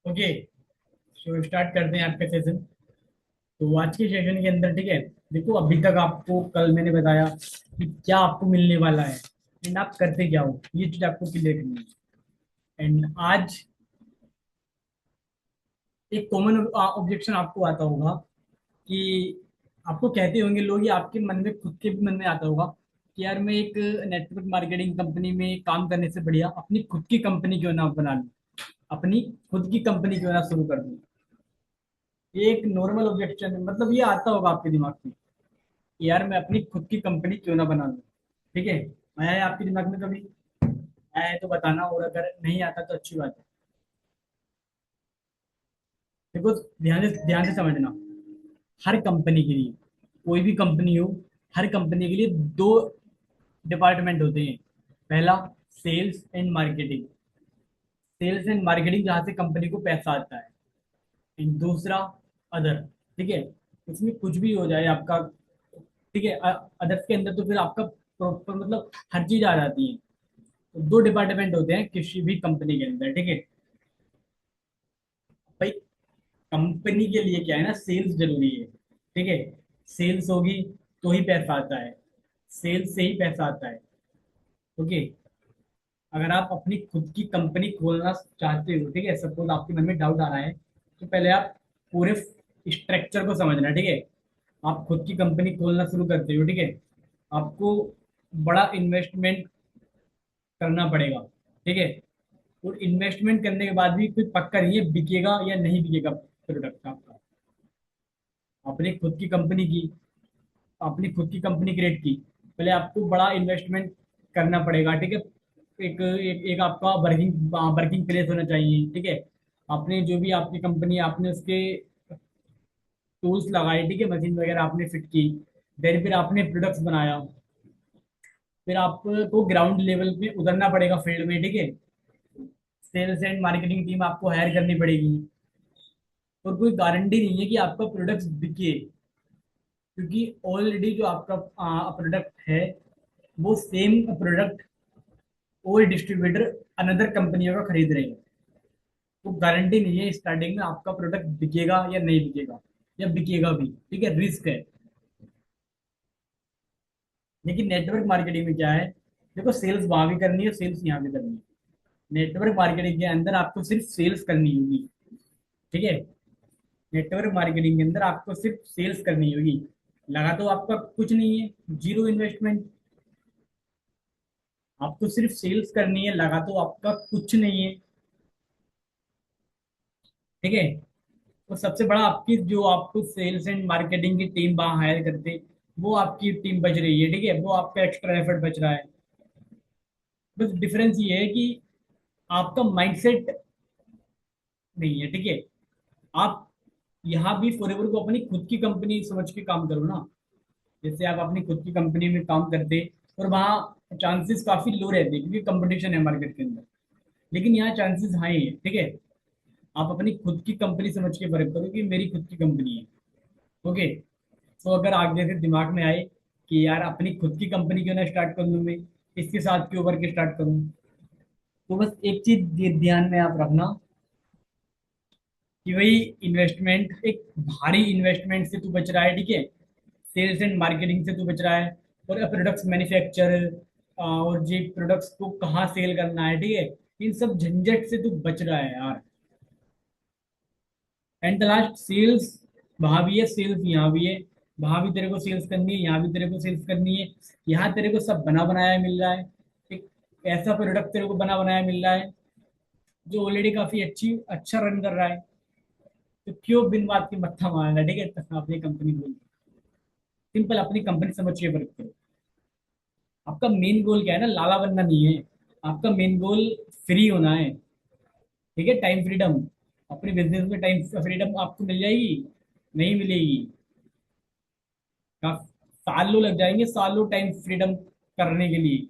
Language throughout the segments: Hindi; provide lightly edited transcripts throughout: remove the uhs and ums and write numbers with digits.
ओके। तो स्टार्ट करते हैं आपका सेशन। तो आज के सेशन के अंदर, ठीक है, देखो अभी तक आपको कल मैंने बताया कि क्या आपको मिलने वाला है एंड आप करते क्या हो, ये चीज आपको क्लियर करनी है। एंड आज एक कॉमन ऑब्जेक्शन आपको आता होगा कि आपको कहते होंगे लोग, या आपके मन में, खुद के भी मन में आता होगा कि यार मैं एक नेटवर्क मार्केटिंग कंपनी में काम करने से बढ़िया अपनी खुद की कंपनी क्यों ना बना लूं, अपनी खुद की कंपनी क्यों ना शुरू कर दूं। ये एक नॉर्मल ऑब्जेक्शन है, मतलब ये आता होगा आपके दिमाग में कि यार मैं अपनी खुद की कंपनी क्यों ना बना लूं। ठीक है, आया है आपके दिमाग में कभी? आया है तो बताना, और अगर नहीं आता तो अच्छी बात है। देखो, ध्यान से समझना। हर कंपनी के लिए, कोई भी कंपनी हो, हर कंपनी के लिए दो डिपार्टमेंट होते हैं। पहला, sales and marketing. Sales and marketing जहाँ से कंपनी को पैसा आता है। एंड दूसरा, अदर। ठीक है, इसमें कुछ भी हो जाए आपका, ठीक है, अदर्स के अंदर तो फिर आपका प्रॉपर मतलब हर चीज आ जाती है। तो दो डिपार्टमेंट होते हैं किसी भी कंपनी के अंदर, ठीक है भाई। कंपनी के लिए क्या है ना, सेल्स जरूरी है। ठीक है, सेल्स होगी तो ही पैसा आता है, सेल्स से ही पैसा आता है। ओके। अगर आप अपनी खुद की कंपनी खोलना चाहते हो, ठीक है, सपोज आपके मन में डाउट आ रहा है, तो पहले आप पूरे स्ट्रक्चर को समझना, ठीक है। आप खुद की कंपनी खोलना शुरू करते हो, ठीक है, आपको बड़ा इन्वेस्टमेंट करना पड़ेगा। ठीक है, और इन्वेस्टमेंट करने के बाद भी कोई पक्का नहीं है बिकेगा या नहीं बिकेगा प्रोडक्ट आपका। अपनी खुद की कंपनी की, अपनी खुद की कंपनी क्रिएट की, पहले आपको बड़ा इन्वेस्टमेंट करना पड़ेगा। ठीक है, एक आपका वर्किंग वर्किंग प्लेस होना चाहिए। ठीक है, आपने जो भी आपकी कंपनी है, आपने उसके टूल्स लगाए, ठीक है, मशीन वगैरह आपने फिट की, फिर आपने प्रोडक्ट्स बनाया। फिर आपको ग्राउंड लेवल पे उतरना पड़ेगा फील्ड में, ठीक है। सेल्स एंड मार्केटिंग टीम आपको हायर करनी पड़ेगी। और कोई गारंटी नहीं है कि आपका प्रोडक्ट बिके, क्योंकि ऑलरेडी जो आपका प्रोडक्ट है, वो सेम प्रोडक्ट और डिस्ट्रीब्यूटर अनदर कंपनियों का खरीद रहे हैं। तो गारंटी नहीं है स्टार्टिंग में आपका प्रोडक्ट बिकेगा या नहीं बिकेगा, या बिकेगा भी, ठीक है, रिस्क है। लेकिन नेटवर्क मार्केटिंग में क्या है, देखो सेल्स वहां भी करनी है, सेल्स यहाँ भी करनी है। नेटवर्क मार्केटिंग के अंदर आपको सिर्फ सेल्स करनी होगी। ठीक है, नेटवर्क मार्केटिंग के अंदर आपको सिर्फ सेल्स करनी होगी। लगा तो आपका कुछ नहीं है, जीरो इन्वेस्टमेंट। आपको सिर्फ सेल्स करनी है, लगा तो आपका कुछ नहीं है। ठीक है, तो सबसे बड़ा आपकी जो आपको सेल्स एंड मार्केटिंग की टीम वहां हायर करते, वो आपकी टीम बच रही है। ठीक है, वो आपका एक्स्ट्रा एफर्ट बच रहा है। बस डिफरेंस ये है कि आपका माइंडसेट नहीं है। ठीक है, आप यहाँ भी फॉरएवर को अपनी खुद की कंपनी समझ के काम करो ना। जैसे आप अपनी खुद की कंपनी में काम करते, और वहाँ चांसेस काफी लो रहते हैं क्योंकि कंपटीशन है मार्केट के अंदर। लेकिन यहाँ चांसेस हाई है। ठीक है, आप अपनी खुद की कंपनी समझ के वर्क करो कि मेरी खुद की कंपनी है। ओके। तो अगर आगे से दिमाग में आए कि यार अपनी खुद की कंपनी क्यों ना स्टार्ट कर लूँ मैं, इसके साथ क्यों वर्क स्टार्ट करूँ, तो बस एक चीज ध्यान में आप रखना कि भाई इन्वेस्टमेंट, एक भारी इन्वेस्टमेंट से तू बच रहा है। ठीक है, सेल्स एंड मार्केटिंग से तू बच रहा है, और प्रोडक्ट्स मैन्युफैक्चर, और जी प्रोडक्ट्स को कहाँ सेल करना है, ठीक है, इन सब झंझट से तू बच रहा है यार। एंड द लास्ट, सेल्स वहां भी है, सेल्स यहाँ भी है। वहां भी तेरे को सेल्स करनी है, यहाँ भी तेरे को सेल्स करनी है। यहाँ तेरे को सब बना बनाया मिल रहा है, एक ऐसा प्रोडक्ट तेरे को बना बनाया मिल रहा है जो ऑलरेडी काफी अच्छा रन कर रहा है। तो क्यों बिन बात की मत्था मारना, ठीक है, अपनी कंपनी खोल। सिंपल अपनी कंपनी समझ के वर्क करो। आपका मेन गोल क्या है ना, लाला बनना नहीं है। आपका मेन गोल फ्री होना है। ठीक है, टाइम फ्रीडम। अपने बिजनेस में टाइम फ्रीडम आपको मिल जाएगी, नहीं मिलेगी। सालों लग जाएंगे, सालों टाइम फ्रीडम करने के लिए।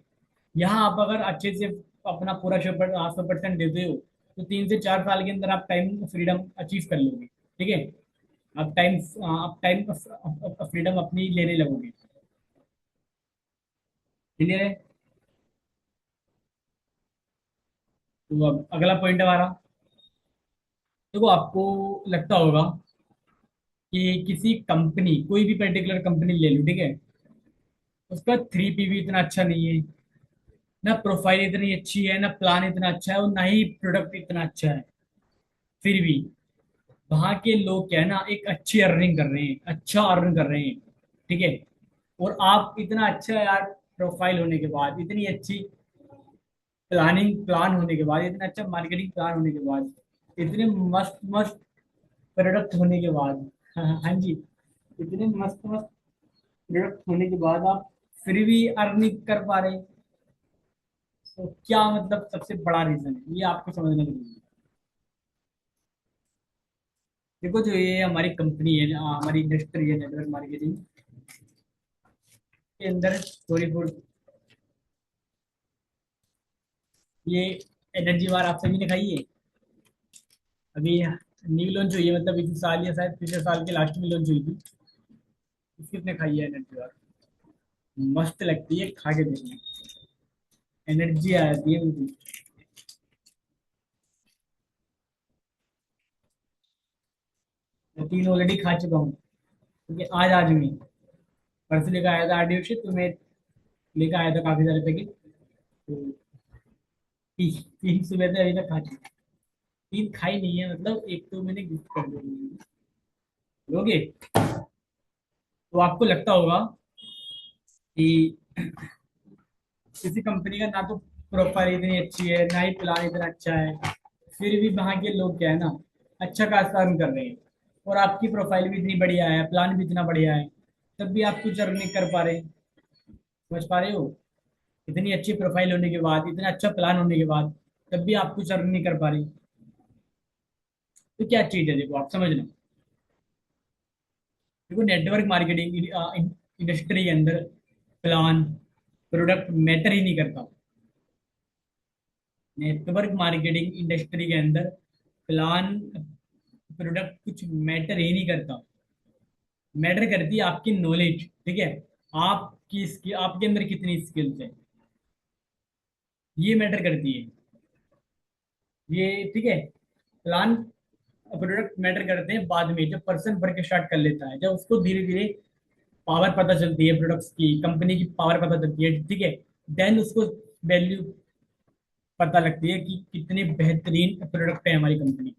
यहाँ आप अगर अच्छे से अपना पूरा 100% देते हो, तो 3 से 4 साल के अंदर आप टाइम फ्रीडम अचीव कर लोगे। ठीक है, आप टाइम फ्रीडम अपनी लेने लगोगे। क्लियर है? तो अब अगला पॉइंट हमारा, देखो आपको लगता होगा कि किसी कंपनी, कोई भी पर्टिकुलर कंपनी ले लो, ठीक है, उसका 3P भी इतना अच्छा नहीं है, ना प्रोफाइल इतनी अच्छी है, ना प्लान इतना अच्छा है, और ना ही प्रोडक्ट इतना अच्छा है। फिर भी वहां के लोग क्या है ना, एक अच्छी अर्निंग कर रहे हैं, अच्छा अर्न कर रहे हैं, ठीक है। और आप इतना अच्छा यार, प्रोफाइल होने के बाद, इतनी अच्छी प्लान होने के बाद, इतना अच्छा मार्केटिंग प्लान होने के बाद, इतने मस्त मस्त प्रोडक्ट होने के बाद, हाँ हाँ हाँ जी, इतने मस्त मस्त प्रोडक्ट होने के बाद आप फिर भी अर्निंग कर पा रहे हैं। तो क्या मतलब सबसे बड़ा रीजन है, ये आपको समझना जरूरी है। देखो जो ये हमारी कंपनी है ना, हमारी इंडस्ट्री है नेटवर्क मार्केटिंग के अंदर, सॉरी फॉर ये एनर्जी बार आप सभी ने खाई है अभी, न्यू लॉन्च हुई है, मतलब इसी साल या शायद पिछले साल के लास्ट में लॉन्च हुई थी। किसने खाई है एनर्जी बार? मस्त लगती है, खा के देखना, एनर्जी आ जाती है बिल्कुल। मैं 3 ऑलरेडी खा चुका हूँ, क्योंकि आज में परसों लेकर आया था आरडीओ से, तो मैं लेकर आया था काफी सारे पैकेट। तो 3 सुबह से अभी तक खा चुका। 3 खाई नहीं है, मतलब एक तो मैंने गिफ्ट कर दिया। लोगे? तो आपको लगता होगा कि किसी कंपनी का ना तो प्रोफाइल इतनी अच्छी है, ना ही प्लान इतना अच्छा है, फिर भी वहाँ के लोग क्या है ना, अच्छा खासा अर्न कर रहे हैं। और आपकी प्रोफाइल भी इतनी बढ़िया है, प्लान भी इतना बढ़िया है, तब भी आप कुछ अर्न नहीं कर पा रहे। समझ पा रहे हो? इतनी अच्छी प्रोफाइल होने के बाद, इतना अच्छा प्लान होने के बाद, तब भी आप कुछ अर्न नहीं कर पा रहे। तो क्या चीज है, देखो आप समझना। देखो नेटवर्क मार्केटिंग इंडस्ट्री के अंदर प्लान, प्रोडक्ट मैटर ही नहीं करता। नेटवर्क मार्केटिंग इंडस्ट्री के अंदर प्लान, प्रोडक्ट कुछ मैटर ही नहीं करता। मैटर करती है आपकी नॉलेज, ठीक है, आपकी स्किल, आपके अंदर कितनी स्किल्स है, ये मैटर करती है। ये ठीक है। प्लान, प्रोडक्ट मैटर करते हैं बाद में, जब पर्सन वर्क स्टार्ट कर लेता है, जब उसको धीरे धीरे पावर पता चलती है, प्रोडक्ट्स की, कंपनी की पावर पता चलती है, ठीक है, देन उसको वैल्यू पता लगती है कि कितने बेहतरीन प्रोडक्ट है हमारी कंपनी।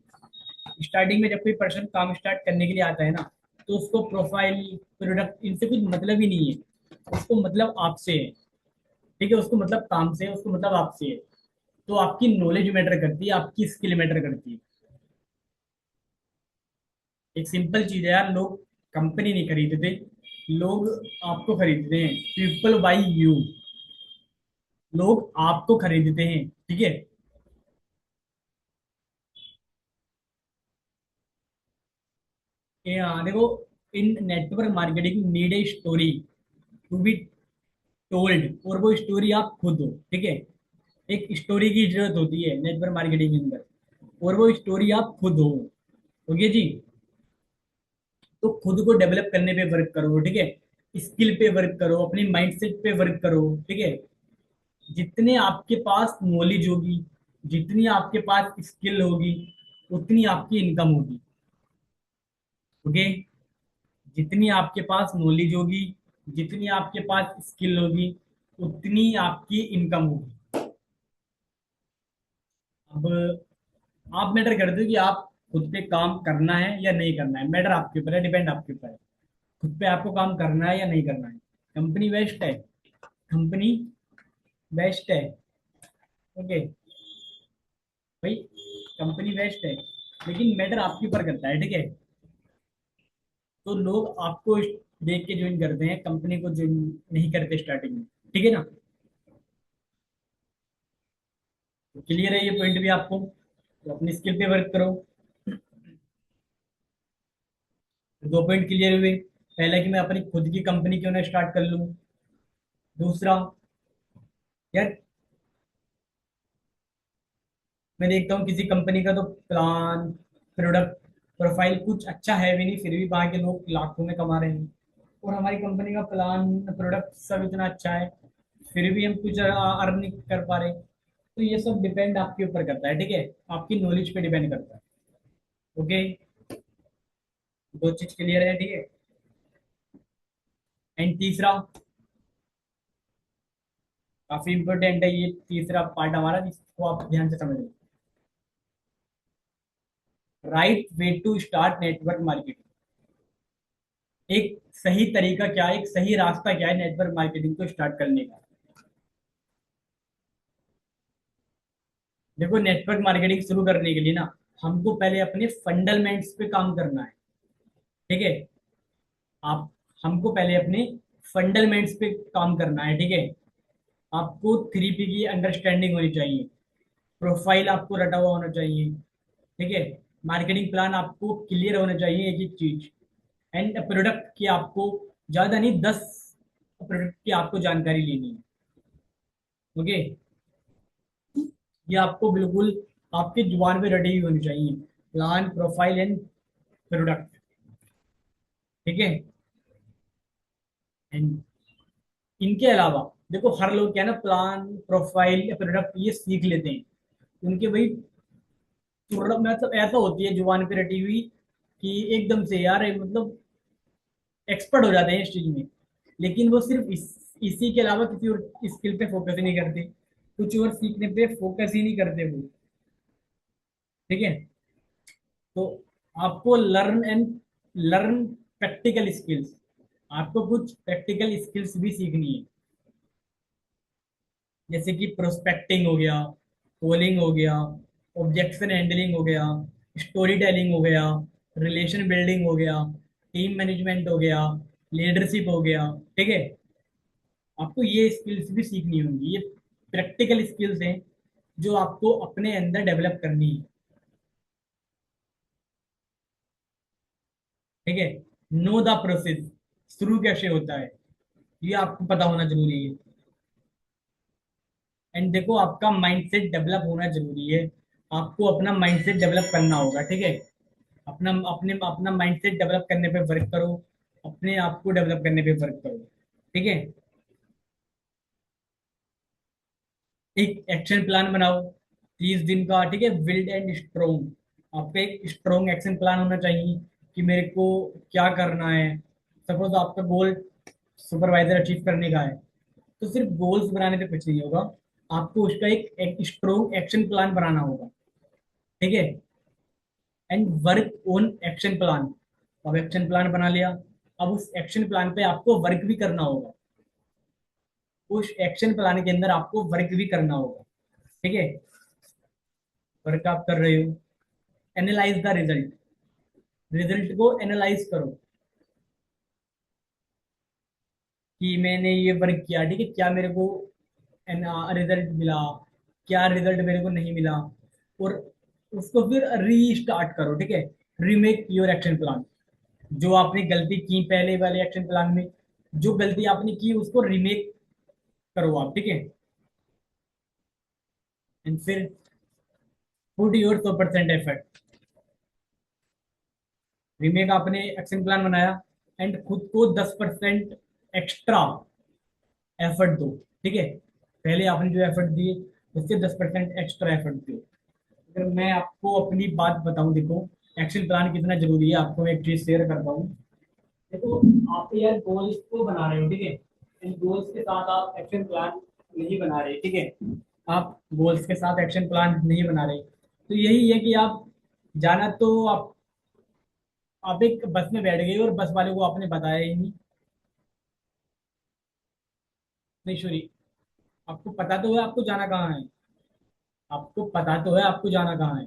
स्टार्टिंग में जब कोई पर्सन काम स्टार्ट करने के लिए आता है ना, तो उसको प्रोफाइल, प्रोडक्ट, इनसे कुछ मतलब ही नहीं है। उसको मतलब आपसे है, ठीक है, उसको मतलब काम से है, उसको मतलब आपसे है। तो आपकी नॉलेज मैटर करती है, आपकी स्किल मैटर करती है। एक सिंपल चीज है यार, लोग कंपनी नहीं खरीदते, लोग आपको खरीदते हैं। पीपल बाई यू, लोग आपको खरीदते हैं, ठीक है। देखो, in network marketing need a story to be told, और वो स्टोरी आप खुद हो, ठीक है। एक स्टोरी की जरूरत होती है नेटवर्क मार्केटिंग के अंदर, और वो स्टोरी आप खुद हो। ओके जी। तो खुद को डेवलप करने पे वर्क करो, ठीक है, स्किल पे वर्क करो, अपनी माइंडसेट पे वर्क करो, ठीक है। जितने आपके पास नॉलेज होगी, जितनी आपके पास स्किल होगी, उतनी आपकी इनकम होगी। ओके। जितनी आपके पास नॉलेज होगी, जितनी आपके पास स्किल होगी, उतनी आपकी इनकम होगी। अब आप मैटर करते हो कि आप खुद पे काम करना है या नहीं करना है, मैटर आपके ऊपर है, डिपेंड आपके ऊपर है। खुद पे आपको काम करना है या नहीं करना है। कंपनी बेस्ट है, कंपनी बेस्ट है, ओके भाई, कंपनी बेस्ट है, लेकिन मैटर आपके ऊपर करता है, ठीक है। तो लोग आपको देख के ज्वाइन करते हैं, कंपनी को ज्वाइन नहीं करते स्टार्टिंग में, ठीक है ना। तो क्लियर है ये पॉइंट भी आपको? तो अपनी स्किल पे वर्क करो। तो 2 पॉइंट क्लियर हुए। पहला कि मैं अपनी खुद की कंपनी क्यों ना स्टार्ट कर लूँ। दूसरा, यार मैं देखता हूँ किसी कंपनी का तो प्लान, प्रोडक्ट, प्रोफाइल कुछ अच्छा है भी नहीं, फिर भी वहाँ के लोग लाखों में कमा रहे हैं। और हमारी कंपनी का प्लान, प्रोडक्ट सब इतना अच्छा है, फिर भी हम कुछ अर्न नहीं कर पा रहे। तो ये सब डिपेंड आपके ऊपर करता है, ठीक है, आपकी नॉलेज पे डिपेंड करता है। ओके, दो चीज क्लियर है, ठीक है। एंड तीसरा, काफी इंपॉर्टेंट है ये तीसरा पार्ट हमारा, जिसको आप ध्यान से समझ लो। Right way to start network marketing. एक सही तरीका क्या है, एक सही रास्ता क्या है नेटवर्क मार्केटिंग को स्टार्ट करने का। देखो, नेटवर्क मार्केटिंग शुरू करने के लिए ना, हमको पहले अपने फंडामेंट्स पे काम करना है, ठीक है। आप हमको पहले अपने फंडामेंट्स पे काम करना है, ठीक है। आपको 3P की अंडरस्टैंडिंग होनी चाहिए। प्रोफाइल आपको रटा हुआ होना चाहिए, ठीक है। मार्केटिंग प्लान आपको क्लियर होना चाहिए, एक एक चीज। एंड प्रोडक्ट की आपको ज्यादा नहीं, 10 प्रोडक्ट की आपको जानकारी लेनी है, ओके। ये आपको बिल्कुल आपकी जुबान पे रटी हुई होनी चाहिए। प्लान, प्रोफाइल एंड प्रोडक्ट, ठीक है। एंड इनके अलावा देखो, हर लोग क्या है ना, प्लान, प्रोफाइल या प्रोडक्ट ये सीख लेते हैं। उनके भाई थोड़ा मतलब ऐसा होती है जुबान पे रटी हुई कि एकदम से यार मतलब एक्सपर्ट हो जाते हैं इस चीज में। लेकिन वो सिर्फ इसी के अलावा किसी और स्किल पे फोकस ही नहीं करते, कुछ और सीखने पे फोकस ही नहीं करते वो, ठीक है। तो आपको लर्न प्रैक्टिकल स्किल्स, आपको कुछ प्रैक्टिकल स्किल्स भी सीखनी है। जैसे कि प्रोस्पेक्टिंग हो गया, कोलिंग हो गया, ऑब्जेक्शन हैंडलिंग हो गया, स्टोरी टेलिंग हो गया, रिलेशन बिल्डिंग हो गया, टीम मैनेजमेंट हो गया, लीडरशिप हो गया, ठीक है। आपको ये स्किल्स भी सीखनी होंगी। ये प्रैक्टिकल स्किल्स हैं जो आपको अपने अंदर डेवलप करनी है, ठीक है। नो द प्रोसेस, शुरू कैसे होता है ये आपको पता होना जरूरी है। एंड देखो, आपका माइंडसेट डेवलप होना जरूरी है। आपको अपना माइंडसेट डेवलप करना होगा, ठीक है। अपना माइंडसेट डेवलप करने पे वर्क करो, अपने आप को डेवलप करने पे वर्क करो, ठीक है। एक एक्शन प्लान बनाओ 30 दिन का, ठीक है। बिल्ड एंड स्ट्रोंग, आपका एक स्ट्रोंग एक्शन प्लान होना चाहिए कि मेरे को क्या करना है। सपोज आपका गोल सुपरवाइजर अचीव करने का है, तो सिर्फ गोल्स बनाने पे कुछ नहीं होगा। आपको उसका एक स्ट्रोंग एक्शन प्लान बनाना होगा, ठीक है। And work on action plan. अब एक्शन प्लान बना लिया, अब उस एक्शन प्लान पे आपको वर्क भी करना होगा। उस एक्शन प्लान के अंदर आपको वर्क भी करना होगा, ठीक है। वर्क आप कर रहे हो, एनालाइज द रिजल्ट, रिजल्ट को एनालाइज करो कि मैंने ये वर्क किया, ठीक है, क्या मेरे को रिजल्ट मिला, क्या रिजल्ट मेरे को नहीं मिला। और उसको फिर रीस्टार्ट करो, ठीक है। Remake your action plan. जो आपने गलती की पहले वाले एक्शन प्लान में, जो गलती आपने की उसको रीमेक करो आप, ठीक है। एंड फिर पुट योर 100% एफर्ट। रीमेक आपने एक्शन प्लान बनाया, एंड खुद को 10% एक्स्ट्रा एफर्ट दो, ठीक है। पहले आपने जो एफर्ट दिए उससे 10% एक्स्ट्रा एफर्ट दो। अगर मैं आपको अपनी बात बताऊं, देखो एक्शन प्लान कितना जरूरी है, आपको मैं एक चीज शेयर करता हूँ। देखो, आप यार गोल्स को बना रहे हो, ठीक है। इन गोल्स के साथ आप एक्शन प्लान नहीं बना रहे, ठीक है। आप गोल्स के साथ एक्शन प्लान नहीं बना रहे, तो यही है कि आप जाना तो आप एक बस में बैठ गए और बस वाले को आपने बताया ही नहीं। नहीं सॉरी, आपको पता तो है आपको जाना कहाँ है, आपको पता तो है आपको जाना कहाँ है,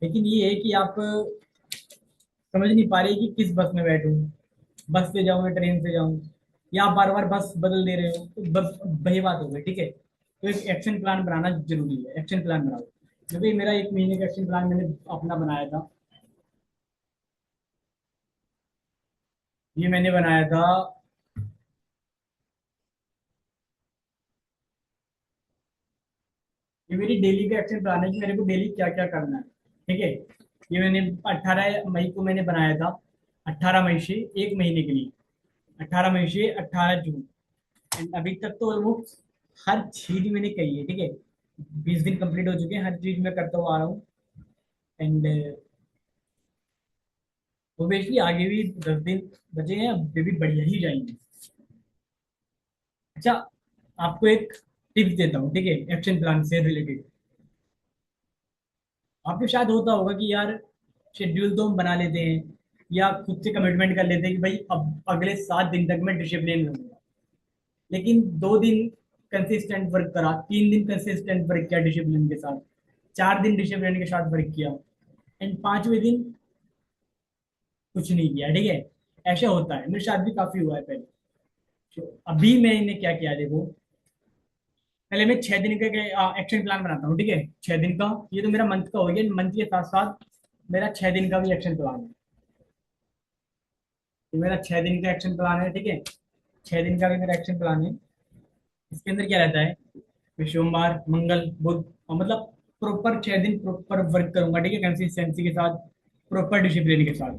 लेकिन ये है कि आप समझ नहीं पा रहे कि किस बस में बैठूं, बस से जाऊं या ट्रेन से जाऊं, या आप बार बार बस बदल दे रहे हो, तो बस वही बात हो गई, ठीक है। तो एक एक्शन प्लान बनाना जरूरी है, एक्शन प्लान बनाओ। क्योंकि मेरा 1 महीने का एक्शन प्लान मैंने अपना बनाया था। ये मैंने बनाया था, ये मेरी डेली का एक्शन प्लान है कि मेरे को डेली क्या क्या करना है, ठीक है। ये मैंने 18 मई को मैंने बनाया था, 18 मई से 1 महीने के लिए, 18 मई से 18 जून। एंड अभी तक तो ऑलमोस्ट हर चीज मैंने कही है, ठीक है। 20 दिन कंप्लीट हो चुके हैं, हर चीज मैं करता हुआ आ रहा हूँ। एंड ओबियसली आगे भी 10 दिन बचे हैं, अभी भी बढ़िया ही जाएंगे। अच्छा, आपको एक टिप्स देता हूँ, ठीक है, एक्शन प्लान से रिलेटेड। आपको शायद होता होगा कि यार शेड्यूल तो हम बना लेते हैं या खुद से कमिटमेंट कर लेते हैं कि भाई अब अगले 7 दिन तक मैं डिसिप्लिन रहूंगा, लेकिन 2 दिन कंसिस्टेंट वर्क करा, 3 दिन कंसिस्टेंट वर्क किया डिसिप्लिन के साथ, 4 दिन डिसिप्लिन के साथ वर्क किया, एंड 5वें दिन कुछ नहीं किया, ठीक है। ऐसा होता है, मेरे साथ भी काफी हुआ है पहले। तो अभी मैंने क्या किया देखो, पहले मैं 6 दिन का एक्शन प्लान बनाता हूँ, ठीक है। 6 दिन का, ये तो मेरा मंथ का हो गया, मंथ के साथ साथ मेरा 6 दिन का भी एक्शन प्लान है। तो मेरा 6 दिन का एक्शन प्लान है, ठीक है। 6 दिन का भी मेरा एक्शन प्लान है। इसके अंदर क्या रहता है, मैं सोमवार मंगल बुध और मतलब प्रॉपर 6 दिन प्रॉपर वर्क करूंगा, ठीक है, कंसिस्टेंसी के साथ, प्रॉपर डिसिप्लिन के साथ।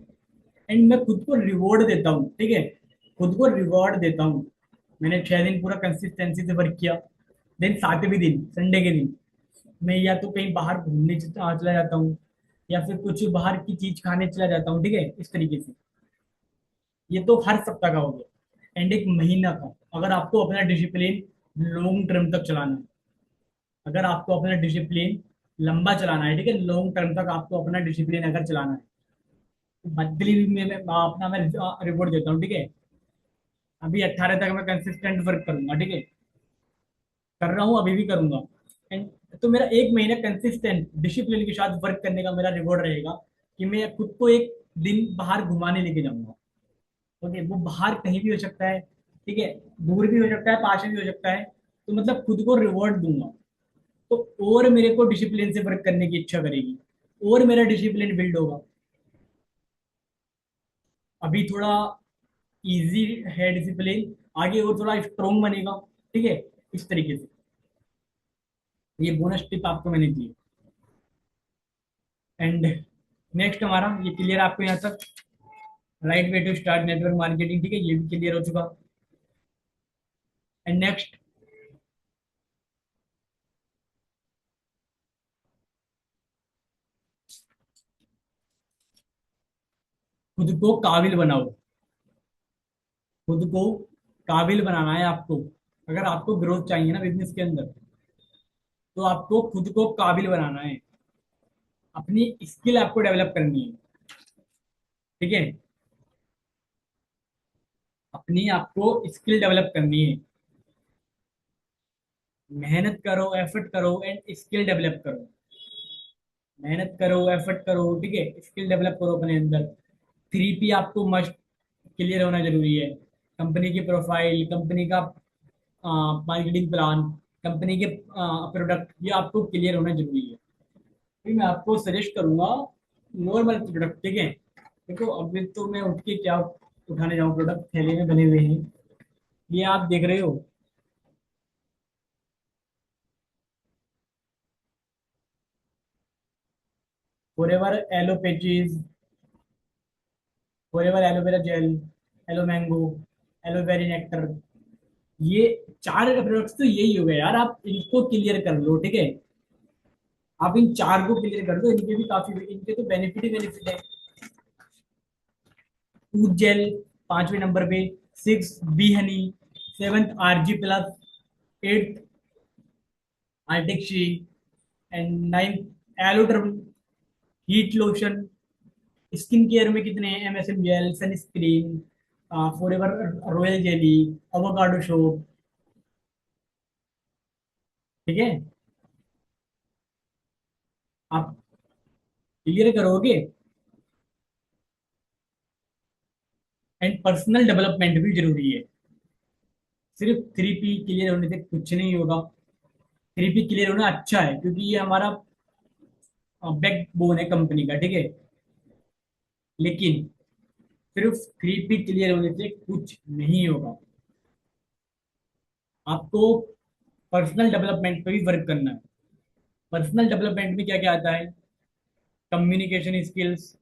एंड मैं खुद को रिवॉर्ड देता हूँ, ठीक है, खुद को रिवॉर्ड देता हूँ। मैंने 6 दिन पूरा कंसिस्टेंसी से वर्क किया, देन 7वें दिन संडे के दिन मैं या तो कहीं बाहर घूमने चला जाता हूँ, या फिर कुछ बाहर की चीज खाने चला जाता हूँ, ठीक है, इस तरीके से। ये तो हर सप्ताह का हो गया। एंड एक महीना का, अगर आपको अपना डिसिप्लिन लॉन्ग टर्म तक चलाना है, अगर आपको अपना डिसिप्लिन लंबा चलाना है, ठीक है, लॉन्ग टर्म तक आपको अपना डिसिप्लिन अगर चलाना है, तो मंथली में अपना मैं रिपोर्ट देता हूँ, ठीक है। अभी 18 तक मैं कंसिस्टेंट वर्क करूंगा, ठीक है, कर रहा हूँ, अभी भी करूंगा। एंड तो मेरा एक महीना कंसिस्टेंट डिसिप्लिन के साथ वर्क करने का मेरा रिवॉर्ड रहेगा कि मैं खुद को एक दिन बाहर घुमाने लेके जाऊंगा। ओके, वो बाहर कहीं भी हो सकता है, ठीक है, दूर भी हो सकता है, पास में भी हो सकता है, तो मतलब खुद को रिवॉर्ड दूंगा। तो और मेरे को डिसिप्लिन से वर्क करने की इच्छा करेगी, और मेरा डिसिप्लिन बिल्ड होगा। अभी थोड़ा इजी है डिसिप्लिन, आगे और थोड़ा स्ट्रोंग बनेगा, ठीक है, इस तरीके से। ये बोनस टिप आपको मैंने दी। एंड नेक्स्ट हमारा ये क्लियर आपको यहाँ तक, right way to start network marketing, ठीक है, ये भी क्लियर हो चुका। एंड नेक्स्ट, खुद को काबिल बनाओ। खुद को काबिल बनाना है आपको। अगर आपको ग्रोथ चाहिए ना बिजनेस के अंदर, तो आपको खुद को काबिल बनाना है, अपनी स्किल आपको डेवलप करनी है, ठीक है, अपनी आपको स्किल डेवलप करनी है। मेहनत करो, एफर्ट करो एंड स्किल डेवलप करो। मेहनत करो, एफर्ट करो, ठीक है, स्किल डेवलप करो अपने अंदर। 3P आपको मस्ट क्लियर होना जरूरी है। कंपनी की प्रोफाइल, कंपनी का मार्केटिंग प्लान, कंपनी के प्रोडक्ट, ये आपको क्लियर होना जरूरी है। फिर मैं आपको सजेस्ट करूंगा नॉर्मल प्रोडक्ट, ठीक है। देखो अभी तो मैं उठ के क्या उठाने जाऊँ, प्रोडक्ट थैले में बने हुए हैं, ये आप देख रहे हो। Forever aloe peaches, forever aloe vera gel, aloe mango, एलोवेरी नेक्टर, ये 4 प्रोडक्ट्स तो यही हो गए यार, आप इनको क्लियर कर लो, ठीक है। आप इन 4 को क्लियर कर दो, इनके भी काफी, इनके तो बेनिफिट ही बेनिफिट है। टूथ जेल 5वें नंबर पे, 6 bee honey, 7th RG plus, 8th arctic sea, and 9th aloe derm heat lotion. Skin care में कितने हैं, MSM gel, sunscreen, forever royal jelly, avocado soap, ठीक है। आप क्लियर करोगे। एंड पर्सनल डेवलपमेंट भी जरूरी है। सिर्फ 3P क्लियर होने से कुछ नहीं होगा। 3P क्लियर होना अच्छा है, क्योंकि ये हमारा बैक बोन है कंपनी का, ठीक है, लेकिन सिर्फ 3P क्लियर होने से कुछ नहीं होगा। आपको पर्सनल डेवलपमेंट पे भी वर्क करना है। पर्सनल डेवलपमेंट में क्या क्या आता है, कम्युनिकेशन स्किल्स,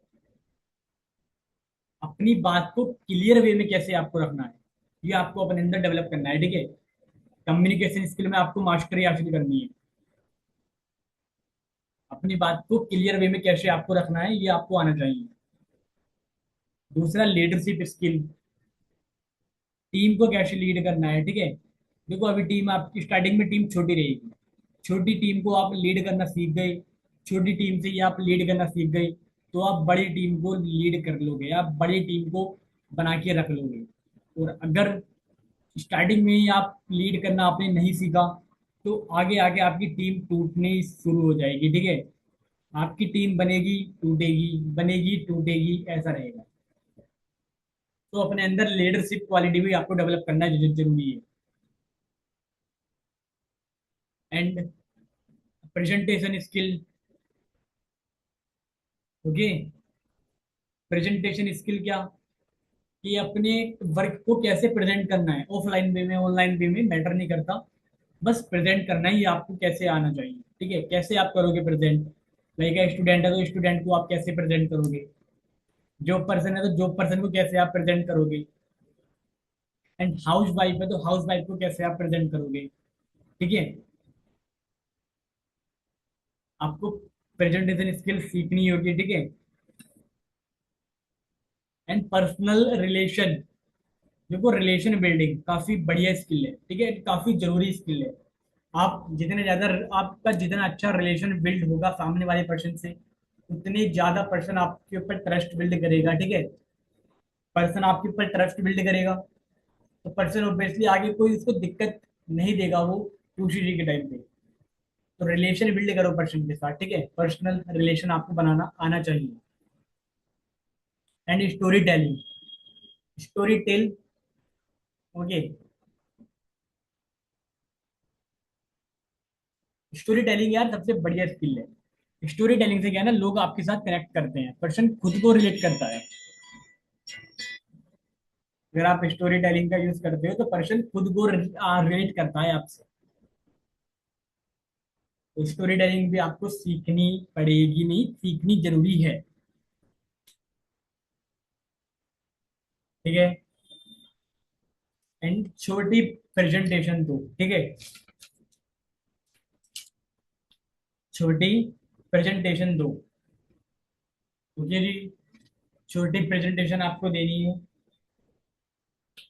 अपनी बात को क्लियर वे में कैसे आपको रखना है, ये आपको अपने अंदर डेवलप करना है, ठीक है। कम्युनिकेशन स्किल में आपको मास्टरी हासिल करनी है। अपनी बात को क्लियर वे में कैसे आपको रखना है, ये आपको आना चाहिए। दूसरा लीडरशिप स्किल, टीम को कैसे लीड करना है, ठीक है। देखो अभी टीम आपकी स्टार्टिंग में टीम छोटी रहेगी, छोटी टीम को आप लीड करना सीख गए, छोटी टीम से ही आप लीड करना सीख गए, तो आप बड़ी टीम को लीड कर लोगे, आप बड़ी टीम को बना के रख लोगे। और अगर स्टार्टिंग में ही आप लीड करना आपने नहीं सीखा, तो आगे आगे आपकी टीम टूटनी शुरू हो जाएगी, ठीक है। आपकी टीम बनेगी टूटेगी, ऐसा रहेगा। तो अपने अंदर लीडरशिप क्वालिटी भी आपको डेवलप करना जरूरी है। And presentation skill, okay. Presentation skill क्या, कि अपने वर्क को कैसे प्रेजेंट करना है, ऑफलाइन वे में ऑनलाइन वे में मैटर नहीं करता, बस प्रेजेंट करना ही आपको कैसे आना चाहिए, ठीक है। कैसे आप करोगे प्रेजेंट, लाइक स्टूडेंट है तो स्टूडेंट को आप कैसे प्रेजेंट करोगे, जॉब पर्सन है तो जॉब पर्सन को कैसे आप प्रेजेंट करोगे, एंड हाउस वाइफ है तो हाउस वाइफ को कैसे आप प्रेजेंट करोगे, ठीक है। आपको प्रेजेंटेशन स्किल सीखनी होगी, ठीक है। एंड पर्सनल रिलेशन, देखो रिलेशन बिल्डिंग काफी बढ़िया स्किल है, ठीक है, काफी जरूरी स्किल है। आप जितने ज्यादा, आपका जितना अच्छा रिलेशन बिल्ड होगा सामने वाले पर्सन से, उतने ज्यादा पर्सन आपके ऊपर ट्रस्ट बिल्ड करेगा, ठीक है। पर्सन आपके ऊपर ट्रस्ट बिल्ड करेगा, तो पर्सन ऑब्वियसली आगे कोई उसको दिक्कत नहीं देगा वो टूसी के टाइम पे। तो रिलेशन बिल्ड करो पर्सन के साथ, ठीक है, पर्सनल रिलेशन आपको बनाना आना चाहिए। And story telling, story tell, okay. Story telling यार सबसे बढ़िया स्किल है। स्टोरी टेलिंग से क्या है ना, लोग आपके साथ कनेक्ट करते हैं, पर्सन खुद को रिलेट करता है। अगर आप स्टोरी टेलिंग का यूज करते हो तो पर्सन खुद को रिलेट करता है आपसे। तो स्टोरी टेलिंग भी आपको सीखनी पड़ेगी, नहीं सीखनी जरूरी है, ठीक है। एंड छोटी प्रेजेंटेशन दो, ठीक है, छोटी प्रेजेंटेशन दो, ओके जी। छोटी प्रेजेंटेशन आपको देनी है,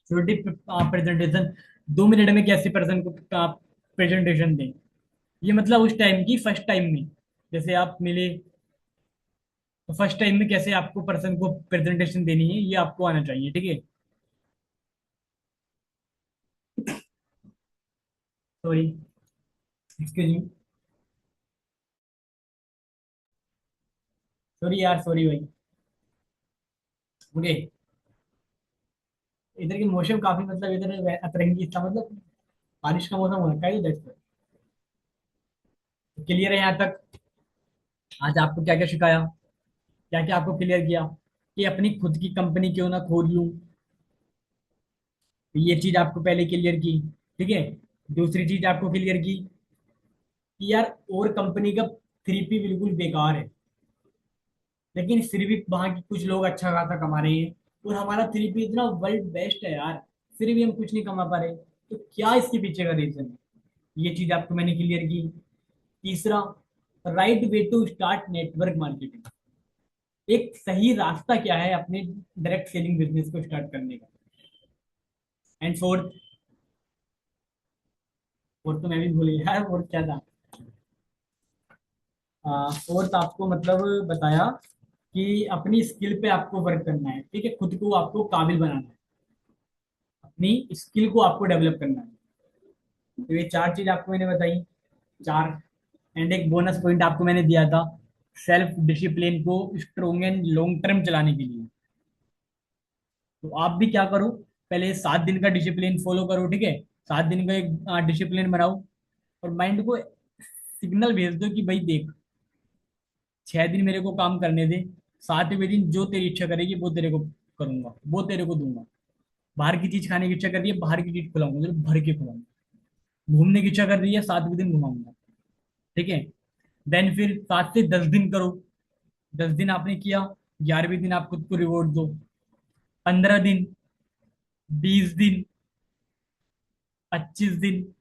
छोटी प्रेजेंटेशन 2 मिनट में कैसे पर्सन को आप प्रेजेंटेशन दें, ये मतलब उस टाइम की फर्स्ट टाइम में, जैसे आप मिले तो फर्स्ट टाइम में कैसे आपको पर्सन को प्रेजेंटेशन देनी है ये आपको आना चाहिए, ठीक है। सॉरी, एक्सक्यूज मी, सॉरी यार, सॉरी भाई, ओके। इधर की मौसम काफी मतलब इधर अतरंगी, इसका मतलब बारिश का मौसम हो रखा है इधर से। क्लियर है यहाँ तक? आज आपको क्या क्या सिखाया, क्या क्या आपको क्लियर किया, कि अपनी खुद की कंपनी क्यों ना खोल लूं, ये चीज आपको पहले क्लियर की, ठीक है। दूसरी चीज आपको क्लियर की कि यार और कंपनी का 3P बिल्कुल बेकार है, लेकिन फिर भी वहां के कुछ लोग अच्छा खासा कमा रहे हैं, और हमारा 3P इतना वर्ल्ड बेस्ट है यार, फिर भी हम कुछ नहीं कमा पा रहे, तो क्या इसके पीछे का रीजन है, ये चीज आपको मैंने क्लियर की। तीसरा, right way to start network marketing, एक सही रास्ता क्या है अपने डायरेक्ट सेलिंग बिजनेस को स्टार्ट करने का। एंड फोर्थ, फोर्थ तो मैं भी भूल गया यार, फोर्थ क्या था। फोर्थ आपको मतलब बताया कि अपनी स्किल पे आपको वर्क करना है, ठीक है, खुद को आपको काबिल बनाना है, अपनी स्किल को आपको डेवलप करना है। तो ये चार चीज आपको मैंने बताई, चार। एंड एक बोनस पॉइंट आपको मैंने दिया था, सेल्फ डिसिप्लिन को स्ट्रोंग एंड लॉन्ग टर्म चलाने के लिए। तो आप भी क्या करो, पहले 7 दिन का डिसिप्लिन फॉलो करो, ठीक है। 7 दिन का एक डिसिप्लिन बनाओ, और माइंड को सिग्नल भेज दो कि भाई देख, 6 दिन मेरे को काम करने दे, 7वें दिन जो तेरी इच्छा करेगी वो तेरे को करूंगा, वो तेरे को दूंगा। बाहर की चीज खाने की इच्छा कर रही है, बाहर की चीज खिलाऊंगा, तेरे को भर के खिलाऊंगा। घूमने की इच्छा कर रही है, 7वें दिन घुमाऊंगा, ठीक है। देन फिर 7 से 10 दिन करो, 10 दिन आपने किया, 11वें दिन आप खुद को रिवॉर्ड दो, 15 दिन, 20 दिन, 25 दिन,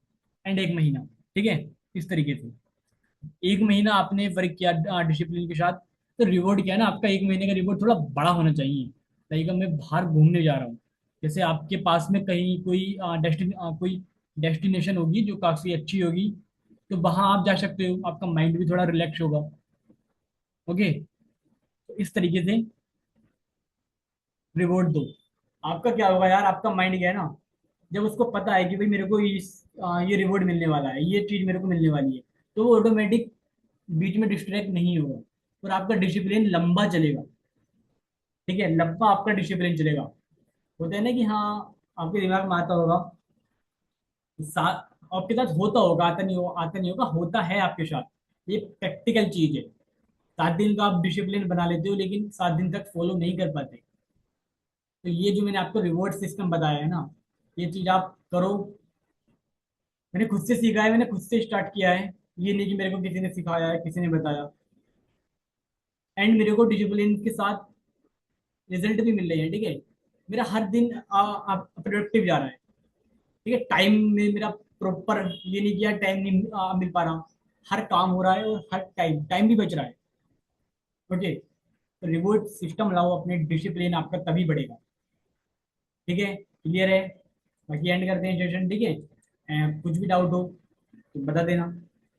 एंड 1 महीना, ठीक है। इस तरीके से 1 महीना आपने वर्क किया डिसिप्लिन के साथ, तो रिवॉर्ड क्या है ना, आपका 1 महीने का रिवॉर्ड थोड़ा बड़ा होना चाहिए, लाइक मैं बाहर घूमने जा रहा हूँ, जैसे आपके पास में कहीं कोई डेस्टिनेशन होगी जो काफ़ी अच्छी होगी, तो वहाँ आप जा सकते हो, आपका माइंड भी थोड़ा रिलैक्स होगा। ओके, तो इस तरीके से रिवॉर्ड दो। आपका क्या होगा यार, आपका माइंड क्या है ना, जब उसको पता है कि भाई मेरे को ये रिवॉर्ड मिलने वाला है, ये चीज़ मेरे को मिलने वाली है, तो वो ऑटोमेटिक बीच में डिस्ट्रैक्ट नहीं होगा, और आपका डिसिप्लिन लंबा चलेगा। ठीक है, लंबा आपका डिसिप्लिन चलेगा। होता है ना कि हाँ, आपके दिमाग में आता होगा, आपके साथ होता होगा, आता नहीं होगा, होता है आपके साथ। ये प्रैक्टिकल चीज है। 7 दिन का आप डिसिप्लिन बना लेते हो, लेकिन 7 दिन तक फॉलो नहीं कर पाते। तो ये जो मैंने आपको रिवॉर्ड सिस्टम बताया है ना, ये चीज आप करो। मैंने खुद से सीखा है, मैंने खुद से स्टार्ट किया है। ये नहीं कि मेरे को किसी ने सिखाया है, किसी ने बताया। एंड मेरे को डिसिप्लिन के साथ रिजल्ट भी मिल रहे हैं। ठीक है, मेरा हर दिन प्रोडक्टिव जा रहा है। ठीक है, टाइम में मेरा प्रॉपर, ये नहीं किया टाइम नहीं मिल पा रहा, हर काम हो रहा है, और हर टाइम टाइम भी बच रहा है। ओके, तो रिवॉर्ड सिस्टम लाओ, अपने डिसिप्लिन आपका तभी बढ़ेगा। ठीक है, क्लियर है? बाकी एंड करते हैं सेशन। ठीक है, कुछ भी डाउट हो तो बता देना।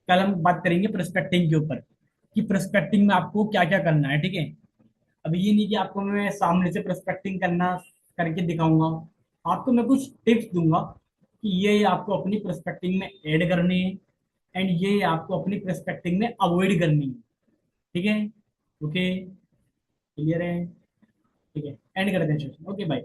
कल हम बात करेंगे प्रोस्पेक्टिंग के ऊपर, कि प्रोस्पेक्टिंग में आपको क्या क्या करना है। ठीक है, अभी ये नहीं कि आपको मैं सामने से प्रोस्पेक्टिंग करना करके दिखाऊंगा, आपको मैं कुछ टिप्स दूंगा कि ये आपको अपनी प्रोस्पेक्टिंग में ऐड करनी है, एंड ये आपको अपनी प्रोस्पेक्टिंग में अवॉइड करनी है। ठीक है, ओके, क्लियर है? ठीक है, एंड करते हैं सेशन। Okay, bye.